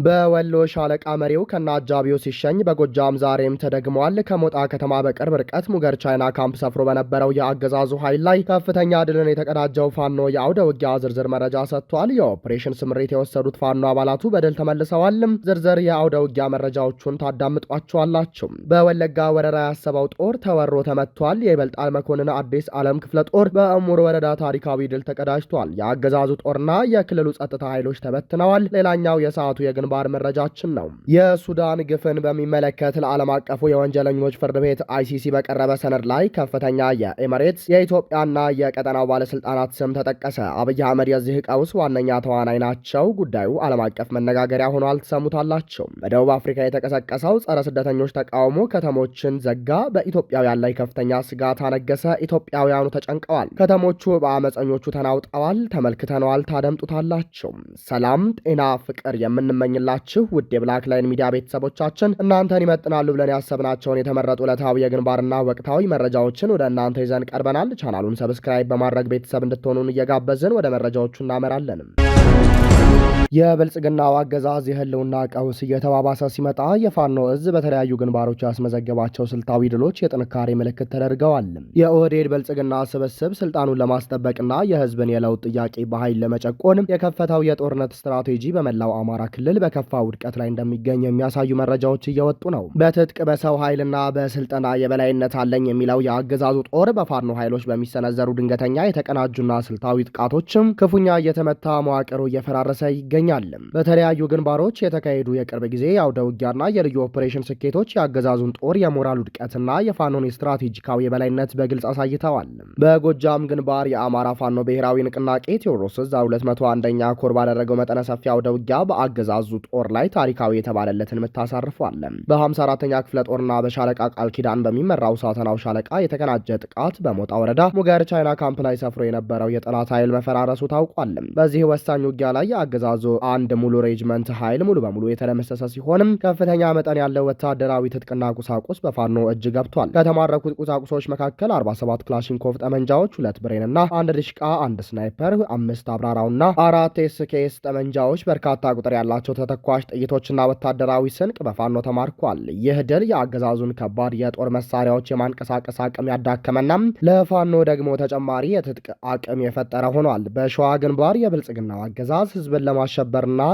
በወሎ ሻለቃ መሪው ከነአጃቢው ሲሸኝ በጎጃም ዛሬም ተደግሟል። ከሞጣ ከተማ በቅርብ ርቀት ሙገር ቻይና ካምፕ ሰፍሮ በነበረው የአገዛዙ ኃይል ላይ ከፍተኛ ድልን የተቀዳጀው ፋኖ የአውደ ውጊያ ዝርዝር መረጃ ሰጥቷል። የኦፕሬሽን ስምሪት የወሰዱት ፋኖ አባላቱ በድል ተመልሰዋል። ዝርዝር የአውደ ውጊያ መረጃዎቹን ታዳምጧቸዋላችሁ። በወለጋ ወረራ ያሰበው ጦር ተወሮ ተመቷል። የይበልጣል መኮንን አዲስ ዓለም ክፍለ ጦር በእሙር ወረዳ ታሪካዊ ድል ተቀዳጅቷል። የአገዛዙ ጦርና የክልሉ ጸጥታ ኃይሎች ተበትነዋል። ሌላኛው የሰዓቱ የግንባር መረጃችን ነው። የሱዳን ግፍን በሚመለከት ለዓለም አቀፉ የወንጀለኞች ፍርድ ቤት አይሲሲ በቀረበ ሰነድ ላይ ከፍተኛ የኤሚሬትስ የኢትዮጵያና የቀጠናው ባለስልጣናት ስም ተጠቀሰ። አብይ አህመድ የዚህ ቀውስ ዋነኛ ተዋናይ ናቸው። ጉዳዩ ዓለም አቀፍ መነጋገሪያ ሆኗል። ትሰሙታላቸው። በደቡብ አፍሪካ የተቀሰቀሰው ጸረ ስደተኞች ተቃውሞ ከተሞችን ዘጋ። በኢትዮጵያውያን ላይ ከፍተኛ ስጋት አነገሰ። ኢትዮጵያውያኑ ተጨንቀዋል። ከተሞቹ በአመፀኞቹ ተናውጠዋል። ተመልክተነዋል። ታደምጡታላቸው። ሰላም፣ ጤና፣ ፍቅር የምንመኝላችሁ ውድ የብላክ ላይን ሚዲያ ቤተሰቦቻችን እናንተን ይመጥናሉ ብለን ያሰብናቸውን የተመረጡ ዕለታዊ የግንባርና ወቅታዊ መረጃዎችን ወደ እናንተ ይዘን ቀርበናል። ቻናሉን ሰብስክራይብ በማድረግ ቤተሰብ እንድትሆኑን እየጋበዝን ወደ መረጃዎቹ እናመራለን። የብልጽግናው አገዛዝ የህልውና ቀውስ እየተባባሰ ሲመጣ የፋኖ እዝ በተለያዩ ግንባሮች ያስመዘገባቸው ስልታዊ ድሎች የጥንካሬ ምልክት ተደርገዋል። የኦህዴድ ብልጽግና ስብስብ ስልጣኑን ለማስጠበቅና የህዝብን የለውጥ ጥያቄ በኃይል ለመጨቆን የከፈተው የጦርነት ስትራቴጂ በመላው አማራ ክልል በከፋ ውድቀት ላይ እንደሚገኝ የሚያሳዩ መረጃዎች እየወጡ ነው። በትጥቅ በሰው ኃይልና በስልጠና የበላይነት አለኝ የሚለው የአገዛዙ ጦር በፋኖ ኃይሎች በሚሰነዘሩ ድንገተኛ የተቀናጁና ስልታዊ ጥቃቶችም ክፉኛ እየተመታ መዋቅሩ እየፈራረሰ ይገኛል። በተለያዩ ግንባሮች የተካሄዱ የቅርብ ጊዜ የአውደ ውጊያና የልዩ ኦፕሬሽን ስኬቶች የአገዛዙን ጦር የሞራል ውድቀትና የፋኖን ስትራቴጂካዊ የበላይነት በግልጽ አሳይተዋል። በጎጃም ግንባር የአማራ ፋኖ ብሔራዊ ንቅናቄ ቴዎድሮስ ዕዝ 201ኛ ኮር ባደረገው መጠነ ሰፊ አውደ ውጊያ በአገዛዙ ጦር ላይ ታሪካዊ የተባለለትን ምት አሳርፏል። በ54ኛ ክፍለ ጦርና በሻለቃ ቃል ኪዳን በሚመራው ሳተናው ሻለቃ የተቀናጀ ጥቃት በሞጣ ወረዳ ሙገር ቻይና ካምፕ ላይ ሰፍሮ የነበረው የጠላት ኃይል መፈራረሱ ታውቋል። በዚህ ወሳኝ ውጊያ ላይ የአገዛዙ አንድ ሙሉ ሬጅመንት ኃይል ሙሉ በሙሉ የተደመሰሰ ሲሆንም ከፍተኛ መጠን ያለው ወታደራዊ ትጥቅና ቁሳቁስ በፋኖ እጅ ገብቷል። ከተማረኩት ቁሳቁሶች መካከል 47 ክላሽንኮቭ ጠመንጃዎች፣ 2 ብሬንና 1 ድሽቃ፣ 1 ስናይፐር፣ 5 አብራራውና 4 ኤስኬኤስ ጠመንጃዎች፣ በርካታ ቁጥር ያላቸው ተተኳሽ ጥይቶችና ወታደራዊ ስንቅ በፋኖ ተማርኳል። ይህ ድል የአገዛዙን ከባድ የጦር መሳሪያዎች የማንቀሳቀስ አቅም ያዳከመና ለፋኖ ደግሞ ተጨማሪ የትጥቅ አቅም የፈጠረ ሆኗል። በሸዋ ግንባር የብልጽግናው አገዛዝ ህዝብን ለማሸበርና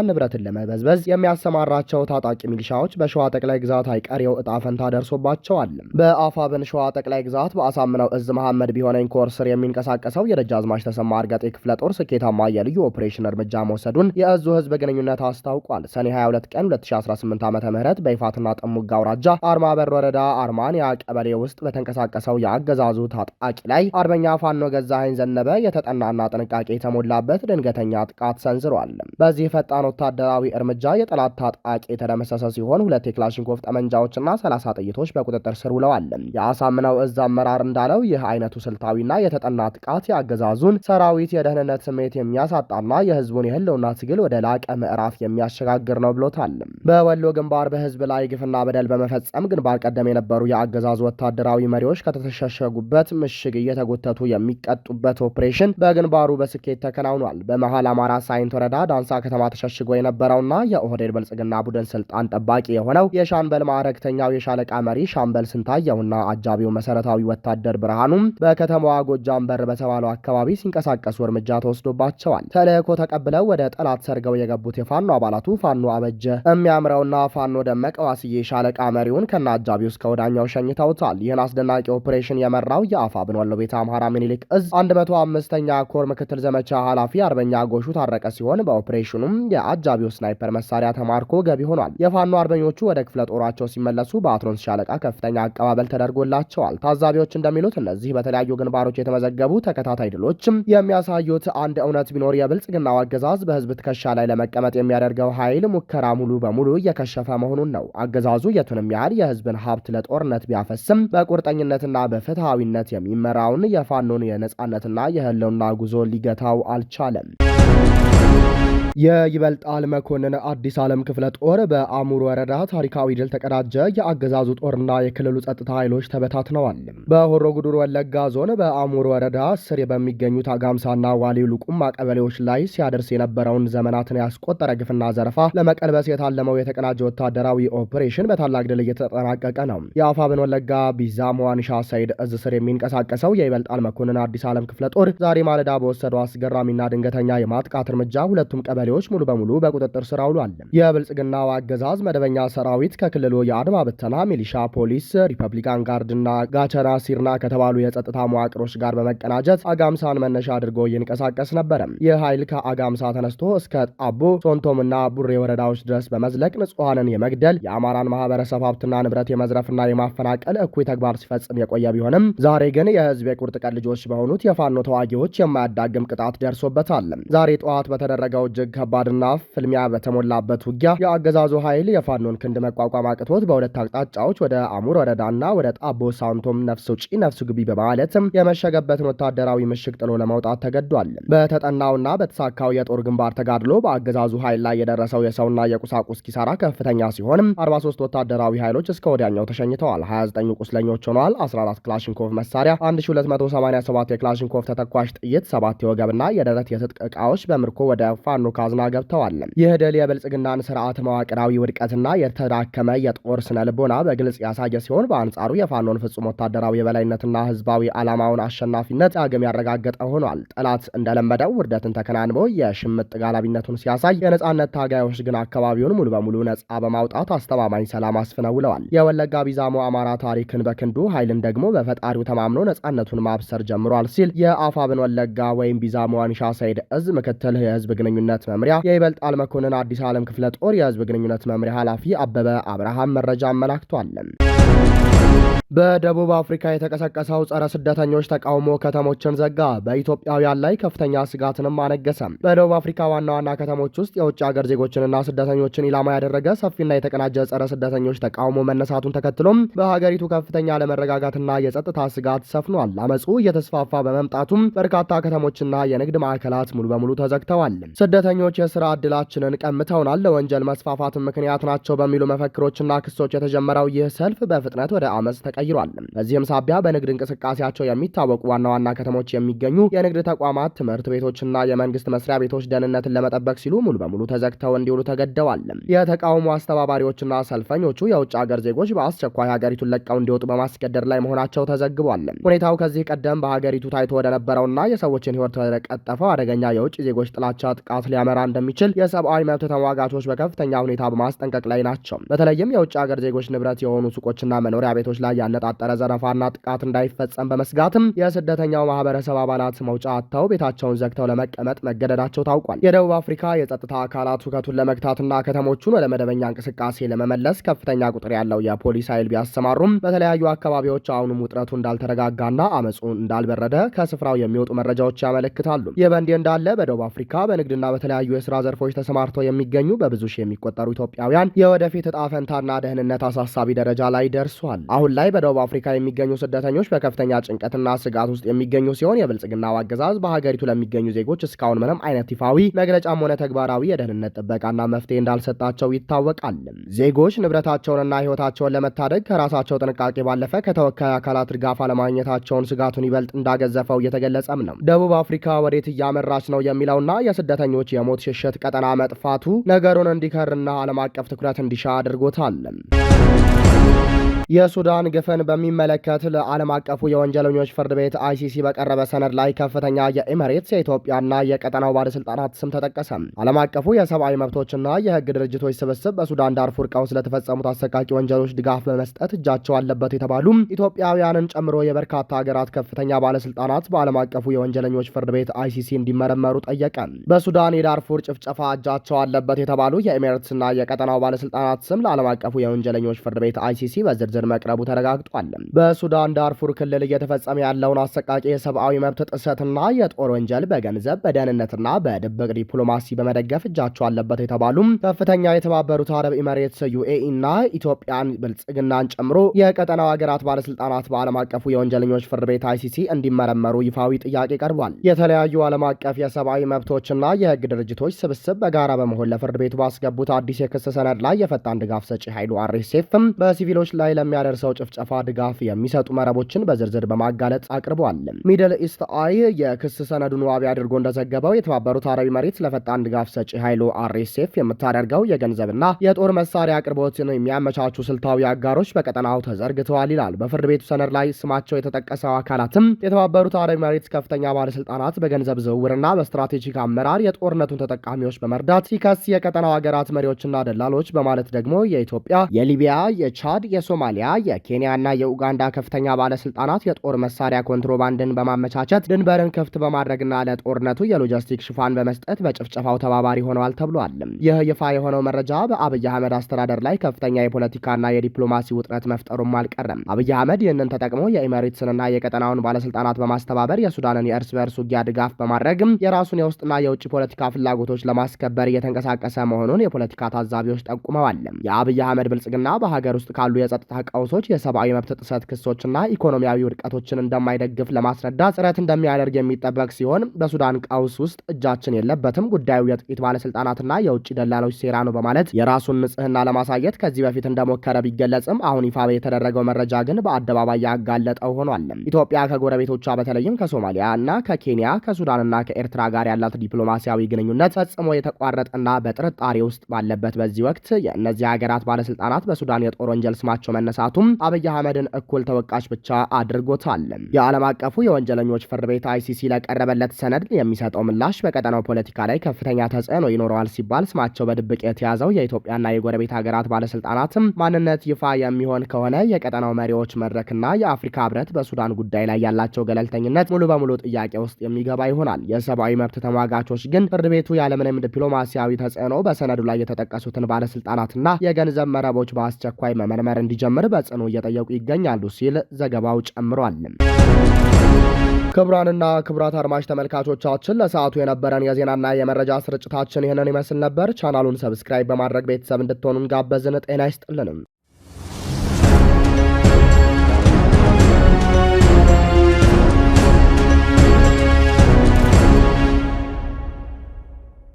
ንብረትን ለመበዝበዝ የሚያሰማራቸው ታጣቂ ሚሊሻዎች በሸዋ ጠቅላይ ግዛት አይቀሬው እጣ ፈንታ ደርሶባቸዋል። በአፋብን ሸዋ ጠቅላይ ግዛት በአሳምነው እዝ መሐመድ ቢሆነኝ ኮር ስር የሚንቀሳቀሰው የደጃዝማች ተሰማ አርጋጤ ክፍለ ጦር ስኬታማ የልዩ ኦፕሬሽን እርምጃ መውሰዱን የእዙ ህዝብ ግንኙነት አስታውቋል። ሰኔ 22 ቀን 2018 ዓ.ም በይፋትና ጥሙጋ አውራጃ አርማ በር ወረዳ አርማንያ ቀበሌ ውስጥ በተንቀሳቀሰው የአገዛዙ ታጣቂ ላይ አርበኛ ፋኖ ገዛኸኝ ዘነበ የተጠናና ጥንቃቄ የተሞላበት ድንገተኛ ጥቃት ሰንዝሯል። በዚህ ፈጣን ወታደራዊ እርምጃ የጠላት ታጣቂ የተደመሰሰ ሲሆን 2 የክላሽንኮቭ ጠመንጃዎችና 30 ጥይቶች በቁጥጥር ስር ውለዋል። የአሳምነው እዝ አመራር እንዳለው ይህ አይነቱ ስልታዊና የተጠና ጥቃት የአገዛዙን ሰራዊት የደህንነት ስሜት የሚያሳጣና የህዝቡን የህልውና ትግል ወደ ላቀ ምዕራፍ የሚያሸጋግር ነው ብሎታል። በወሎ ግንባር በህዝብ ላይ ግፍና በደል በመፈጸም ግንባር ቀደም የነበሩ የአገዛዙ ወታደራዊ መሪዎች ከተሸሸጉበት ምሽግ እየተጎተቱ የሚቀጡበት ኦፕሬሽን በግንባሩ በስኬት ተከናውኗል። በመሃል አማራ ሳይንት ወረዳ ዳንሳ ከተማ ተሸሽጎ የነበረውና የኦህዴድ ብልጽግና ቡድን ስልጣን ጠባቂ የሆነው የሻምበል ማዕረግተኛው የሻለቃ መሪ ሻምበል ስንታየውና አጃቢው መሰረታዊ ወታደር ብርሃኑም በከተማዋ ጎጃም በር በተባለው አካባቢ ሲንቀሳቀሱ እርምጃ ተወስዶባቸዋል። ተልእኮ ተቀብለው ወደ ጠላት ሰርገው የገቡት የፋኖ አባላቱ ፋኖ አበጀ የሚያምረውና ፋኖ ደመቀ ዋስዬ ሻለቃ መሪውን ከነ አጃቢው እስከ ወዳኛው ሸኝተውታል። ይህን አስደናቂ ኦፕሬሽን የመራው የአፋብን ወሎ ቤተ አምሃራ ሚኒሊክ እዝ 105ኛ ኮር ምክትል ዘመቻ ኃላፊ አርበኛ ጎሹ ታረቀ ሲሆን በኦፕሬሽኑም የአጃቢው ስናይፐር መሳሪያ ተማርኮ ገቢ ሆኗል። የፋኖ አርበኞቹ ወደ ክፍለ ጦራቸው ሲመለሱ በአትሮንስ ሻለቃ ከፍተኛ አቀባበል ተደርጎላቸዋል። ታዛቢዎች እንደሚሉት እነዚህ በተለያዩ ግንባሮች የተመዘገቡ ተከታታይ ድሎችም የሚያሳዩት አንድ እውነት ቢኖር የብልጽግናው አገዛዝ በህዝብ ትከሻ ላይ ለመቀመጥ የሚያደርገው ኃይል ሙከራ ሙሉ በሙሉ እየከሸፈ መሆኑን ነው። አገዛዙ የቱንም ያህል የህዝብን ሀብት ለጦርነት ቢያፈስም በቁርጠኝነትና በፍትሃዊነት የሚመራውን የፋኖን የነጻነትና የህልውና ጉዞ ሊገታው አልቻለም። የይበልጣል መኮንን አዲስ ዓለም ክፍለ ጦር በአሙር ወረዳ ታሪካዊ ድል ተቀዳጀ። የአገዛዙ ጦርና የክልሉ ጸጥታ ኃይሎች ተበታትነዋል። በሆሮ ጉዱሩ ወለጋ ዞን በአሙር ወረዳ ስር በሚገኙት አጋምሳና ዋሊ ሉቁማ ቀበሌዎች ላይ ሲያደርስ የነበረውን ዘመናትን ያስቆጠረ ግፍና ዘረፋ ለመቀልበስ የታለመው የተቀናጀ ወታደራዊ ኦፕሬሽን በታላቅ ድል እየተጠናቀቀ ነው። የአፋብን ወለጋ ቢዛሞ ዋንሻ ሰይድ እዝ ስር የሚንቀሳቀሰው የይበልጣል መኮንን አዲስ ዓለም ክፍለ ጦር ዛሬ ማለዳ በወሰደው አስገራሚና ድንገተኛ የማጥቃት እርምጃ ሁለቱም ቀበሌዎች ሙሉ በሙሉ በቁጥጥር ስር አውሏል። የብልጽግናው አገዛዝ መደበኛ ሰራዊት ከክልሉ የአድማ ብተና፣ ሚሊሻ፣ ፖሊስ፣ ሪፐብሊካን ጋርድና ጋቸና ሲርና ከተባሉ የጸጥታ መዋቅሮች ጋር በመቀናጀት አጋምሳን መነሻ አድርጎ ይንቀሳቀስ ነበረ። ይህ ኃይል ከአጋምሳ ተነስቶ እስከ ጣቦ ሶንቶምና ቡሬ ወረዳዎች ድረስ በመዝለቅ ንጹሐንን የመግደል የአማራን ማህበረሰብ ሀብትና ንብረት የመዝረፍና የማፈናቀል እኩይ ተግባር ሲፈጽም የቆየ ቢሆንም ዛሬ ግን የህዝብ የቁርጥ ቀን ልጆች በሆኑት የፋኖ ተዋጊዎች የማያዳግም ቅጣት ደርሶበታል። ዛሬ ጠዋት በተደረገው እጅግ ከባድና ፍልሚያ በተሞላበት ውጊያ የአገዛዙ ኃይል የፋኖን ክንድ መቋቋም አቅቶት በሁለት አቅጣጫዎች ወደ አሙር ወረዳና ወደ ጣቦ ሳንቶም ነፍስ ውጪ ነፍስ ግቢ በማለትም የመሸገበትን ወታደራዊ ምሽግ ጥሎ ለመውጣት ተገዷል። በተጠናውና በተሳካው የጦር ግንባር ተጋድሎ በአገዛዙ ኃይል ላይ የደረሰው የሰውና የቁሳቁስ ኪሳራ ከፍተኛ ሲሆን 43 ወታደራዊ ኃይሎች እስከ ወዲያኛው ተሸኝተዋል። 29 ቁስለኞች ሆነዋል። 14 ክላሽንኮቭ መሳሪያ፣ 1287 የክላሽንኮቭ ተተኳሽ ጥይት፣ 7 የወገብና የደረት የትጥቅ ዕቃዎች በምርኮ ወደ ፋኖ ካዝና ገብተዋል። ይህ ድል የብልጽግናን ስርዓት መዋቅራዊ ውድቀትና የተዳከመ የጦር ስነ ልቦና በግልጽ ያሳየ ሲሆን በአንጻሩ የፋኖን ፍጹም ወታደራዊ የበላይነትና ህዝባዊ ዓላማውን አሸናፊነት ዳግም ያረጋገጠ ሆኗል። ጠላት እንደለመደው ውርደትን ተከናንቦ የሽምጥ ጋላቢነቱን ሲያሳይ፣ የነጻነት ታጋዮች ግን አካባቢውን ሙሉ በሙሉ ነጻ በማውጣት አስተማማኝ ሰላም አስፍነው ውለዋል። የወለጋ ቢዛሞ አማራ ታሪክን በክንዱ ኃይልን ደግሞ በፈጣሪው ተማምኖ ነጻነቱን ማብሰር ጀምሯል ሲል የአፋብን ወለጋ ወይም ቢዛሞ ዋንሻ ሰይድ እዝ ምክትል የህዝብ ግንኙነት መምሪያ የይበልጣል መኮንን አዲስ ዓለም ክፍለ ጦር የህዝብ ግንኙነት መምሪያ ኃላፊ አበበ አብርሃም መረጃ አመላክቷል። በደቡብ አፍሪካ የተቀሰቀሰው ጸረ ስደተኞች ተቃውሞ ከተሞችን ዘጋ። በኢትዮጵያውያን ላይ ከፍተኛ ስጋትንም አነገሰ። በደቡብ አፍሪካ ዋና ዋና ከተሞች ውስጥ የውጭ ሀገር ዜጎችንና ስደተኞችን ኢላማ ያደረገ ሰፊና የተቀናጀ ጸረ ስደተኞች ተቃውሞ መነሳቱን ተከትሎም በሀገሪቱ ከፍተኛ አለመረጋጋትና የጸጥታ ስጋት ሰፍኗል። አመፁ እየተስፋፋ በመምጣቱም በርካታ ከተሞችና የንግድ ማዕከላት ሙሉ በሙሉ ተዘግተዋል። ስደተኞች የስራ ዕድላችንን ቀምተውናል፣ ለወንጀል መስፋፋትን ምክንያት ናቸው በሚሉ መፈክሮችና ክሶች የተጀመረው ይህ ሰልፍ በፍጥነት ወደ አመፅ ተቀይሯል። በዚህም ሳቢያ በንግድ እንቅስቃሴያቸው የሚታወቁ ዋና ዋና ከተሞች የሚገኙ የንግድ ተቋማት፣ ትምህርት ቤቶችና የመንግስት መስሪያ ቤቶች ደህንነትን ለመጠበቅ ሲሉ ሙሉ በሙሉ ተዘግተው እንዲውሉ ተገደዋል። የተቃውሞ አስተባባሪዎችና ሰልፈኞቹ የውጭ ሀገር ዜጎች በአስቸኳይ ሀገሪቱን ለቀው እንዲወጡ በማስገደድ ላይ መሆናቸው ተዘግቧል። ሁኔታው ከዚህ ቀደም በሀገሪቱ ታይቶ ወደ ነበረውና የሰዎችን ሕይወት ወደ ቀጠፈው አደገኛ የውጭ ዜጎች ጥላቻ ጥቃት ሊያመራ እንደሚችል የሰብአዊ መብት ተሟጋቾች በከፍተኛ ሁኔታ በማስጠንቀቅ ላይ ናቸው። በተለይም የውጭ ሀገር ዜጎች ንብረት የሆኑ ሱቆችና መኖሪያ ቤቶች ላይ ያነጣጠረ ዘረፋና ጥቃት እንዳይፈጸም በመስጋትም የስደተኛው ማህበረሰብ አባላት መውጫ አጥተው ቤታቸውን ዘግተው ለመቀመጥ መገደዳቸው ታውቋል። የደቡብ አፍሪካ የጸጥታ አካላት ሁከቱን ለመግታትና ከተሞቹን ወደ መደበኛ እንቅስቃሴ ለመመለስ ከፍተኛ ቁጥር ያለው የፖሊስ ኃይል ቢያሰማሩም በተለያዩ አካባቢዎች አሁንም ውጥረቱ እንዳልተረጋጋና አመፁ እንዳልበረደ ከስፍራው የሚወጡ መረጃዎች ያመለክታሉ። ይህ በእንዲህ እንዳለ በደቡብ አፍሪካ በንግድና በተለያዩ የስራ ዘርፎች ተሰማርተው የሚገኙ በብዙ ሺህ የሚቆጠሩ ኢትዮጵያውያን የወደፊት እጣ ፈንታና ደህንነት አሳሳቢ ደረጃ ላይ ደርሷል። አሁን ላይ በደቡብ አፍሪካ የሚገኙ ስደተኞች በከፍተኛ ጭንቀትና ስጋት ውስጥ የሚገኙ ሲሆን የብልጽግናው አገዛዝ በሀገሪቱ ለሚገኙ ዜጎች እስካሁን ምንም አይነት ይፋዊ መግለጫም ሆነ ተግባራዊ የደህንነት ጥበቃና መፍትሄ እንዳልሰጣቸው ይታወቃል። ዜጎች ንብረታቸውንና ሕይወታቸውን ለመታደግ ከራሳቸው ጥንቃቄ ባለፈ ከተወካይ አካላት ድጋፍ አለማግኘታቸውን ስጋቱን ይበልጥ እንዳገዘፈው እየተገለጸም ነው። ደቡብ አፍሪካ ወዴት እያመራች ነው የሚለውና የስደተኞች የሞት ሽሽት ቀጠና መጥፋቱ ነገሩን እንዲከርና ዓለም አቀፍ ትኩረት እንዲሻ አድርጎታል። የሱዳን ግፍን በሚመለከት ለዓለም አቀፉ የወንጀለኞች ፍርድ ቤት አይሲሲ በቀረበ ሰነድ ላይ ከፍተኛ የኤሚሬትስ የኢትዮጵያና የቀጠናው ባለስልጣናት ስም ተጠቀሰ። ዓለም አቀፉ የሰብአዊ መብቶችና የህግ ድርጅቶች ስብስብ በሱዳን ዳርፉር ቀውስ ለተፈጸሙት አሰቃቂ ወንጀሎች ድጋፍ በመስጠት እጃቸው አለበት የተባሉ ኢትዮጵያውያንን ጨምሮ የበርካታ ሀገራት ከፍተኛ ባለስልጣናት በዓለም አቀፉ የወንጀለኞች ፍርድ ቤት አይሲሲ እንዲመረመሩ ጠየቀ። በሱዳን የዳርፉር ጭፍጨፋ እጃቸው አለበት የተባሉ የኤሚሬትስና የቀጠናው ባለስልጣናት ስም ለዓለም አቀፉ የወንጀለኞች ፍርድ ቤት አይሲሲ በዝርዝር ለዝርዝር መቅረቡ ተረጋግጧል። በሱዳን ዳርፉር ክልል እየተፈጸመ ያለውን አሰቃቂ የሰብአዊ መብት ጥሰትና የጦር ወንጀል በገንዘብ በደህንነትና በድብቅ ዲፕሎማሲ በመደገፍ እጃቸው አለበት የተባሉ ከፍተኛ የተባበሩት አረብ ኤሚሬትስ ዩኤኢ እና ኢትዮጵያን ብልጽግናን ጨምሮ የቀጠናው ሀገራት ባለስልጣናት በዓለም አቀፉ የወንጀለኞች ፍርድ ቤት አይሲሲ እንዲመረመሩ ይፋዊ ጥያቄ ቀርቧል። የተለያዩ ዓለም አቀፍ የሰብአዊ መብቶችና የህግ ድርጅቶች ስብስብ በጋራ በመሆን ለፍርድ ቤቱ ባስገቡት አዲስ የክስ ሰነድ ላይ የፈጣን ድጋፍ ሰጪ ኃይሉ አርኤስኤፍም በሲቪሎች ላይ ለሚያደርሰው ጭፍጨፋ ድጋፍ የሚሰጡ መረቦችን በዝርዝር በማጋለጥ አቅርበዋል። ሚድል ኢስት አይ የክስ ሰነዱን ዋቢ አድርጎ እንደዘገበው የተባበሩት አረብ ኤሚሬትስ ለፈጣን ድጋፍ ሰጪ ኃይሉ አርኤስኤፍ የምታደርገው የገንዘብና የጦር መሳሪያ አቅርቦትን የሚያመቻቹ ስልታዊ አጋሮች በቀጠናው ተዘርግተዋል ይላል። በፍርድ ቤቱ ሰነድ ላይ ስማቸው የተጠቀሰው አካላትም የተባበሩት አረብ ኤሚሬትስ ከፍተኛ ባለስልጣናት በገንዘብ ዝውውርና በስትራቴጂክ አመራር የጦርነቱን ተጠቃሚዎች በመርዳት ሲከስ የቀጠናው ሀገራት መሪዎችና ደላሎች በማለት ደግሞ የኢትዮጵያ፣ የሊቢያ፣ የቻድ፣ የሶማሊያ፣ የኬንያና የኡጋንዳ ከፍተኛ ባለስልጣናት የጦር መሳሪያ ኮንትሮባንድን በማመቻቸት ድንበርን ክፍት በማድረግና ለጦርነቱ የሎጂስቲክ ሽፋን በመስጠት በጭፍጨፋው ተባባሪ ሆነዋል ተብሏል። ይህ ይፋ የሆነው መረጃ በአብይ አህመድ አስተዳደር ላይ ከፍተኛ የፖለቲካና የዲፕሎማሲ ውጥረት መፍጠሩም አልቀረም። አብይ አህመድ ይህንን ተጠቅሞ የኤሚሬትስንና የቀጠናውን ባለስልጣናት በማስተባበር የሱዳንን የእርስ በእርስ ውጊያ ድጋፍ በማድረግ የራሱን የውስጥና የውጭ ፖለቲካ ፍላጎቶች ለማስከበር እየተንቀሳቀሰ መሆኑን የፖለቲካ ታዛቢዎች ጠቁመዋል። የአብይ አህመድ ብልጽግና በሀገር ውስጥ ካሉ የጸጥታ ቀውሶች፣ የሰብአዊ መብት ጥሰት ክሶችና ኢኮኖሚያዊ ውድቀቶችን እንደማይደግፍ ለማስረዳት ጥረት እንደሚያደርግ የሚጠበቅ ሲሆን በሱዳን ቀውስ ውስጥ እጃችን የለበትም፣ ጉዳዩ የጥቂት ባለስልጣናትና የውጭ ደላሎች ሴራ ነው በማለት የራሱን ንጽህና ለማሳየት ከዚህ በፊት እንደሞከረ ቢገለጽም አሁን ይፋ የተደረገው መረጃ ግን በአደባባይ ያጋለጠው ሆኗል። ኢትዮጵያ ከጎረቤቶቿ በተለይም ከሶማሊያ እና ከኬንያ ከሱዳንና ከኤርትራ ጋር ያላት ዲፕሎማሲያዊ ግንኙነት ፈጽሞ የተቋረጠና በጥርጣሬ ውስጥ ባለበት በዚህ ወቅት የእነዚህ ሀገራት ባለስልጣናት በሱዳን የጦር ወንጀል ስማቸው መነሳቱም አብይ አህመድን እኩል ተወቃሽ ብቻ አድርጎታል። የዓለም አቀፉ የወንጀለኞች ፍርድ ቤት አይሲሲ ለቀረበለት ሰነድ የሚሰጠው ምላሽ በቀጠናው ፖለቲካ ላይ ከፍተኛ ተጽዕኖ ይኖረዋል ሲባል ስማቸው በድብቅ የተያዘው የኢትዮጵያና የጎረቤት ሀገራት ባለስልጣናትም ማንነት ይፋ የሚሆን ከሆነ የቀጠናው መሪዎች መድረክና የአፍሪካ ህብረት በሱዳን ጉዳይ ላይ ያላቸው ገለልተኝነት ሙሉ በሙሉ ጥያቄ ውስጥ የሚገባ ይሆናል። የሰብአዊ መብት ተሟጋቾች ግን ፍርድ ቤቱ ያለምንም ዲፕሎማሲያዊ ተጽዕኖ በሰነዱ ላይ የተጠቀሱትን ባለስልጣናትና የገንዘብ መረቦች በአስቸኳይ መመርመር እንዲጀምር በጽኑ እየጠየቁ ይገኛሉ ሲል ዘገባው ጨምሯል። ክቡራንና ክቡራት አድማጭ ተመልካቾቻችን ለሰዓቱ የነበረን የዜናና የመረጃ ስርጭታችን ይህንን ይመስል ነበር። ቻናሉን ሰብስክራይብ በማድረግ ቤተሰብ እንድትሆኑን ጋበዝን። ጤና ይስጥልንም።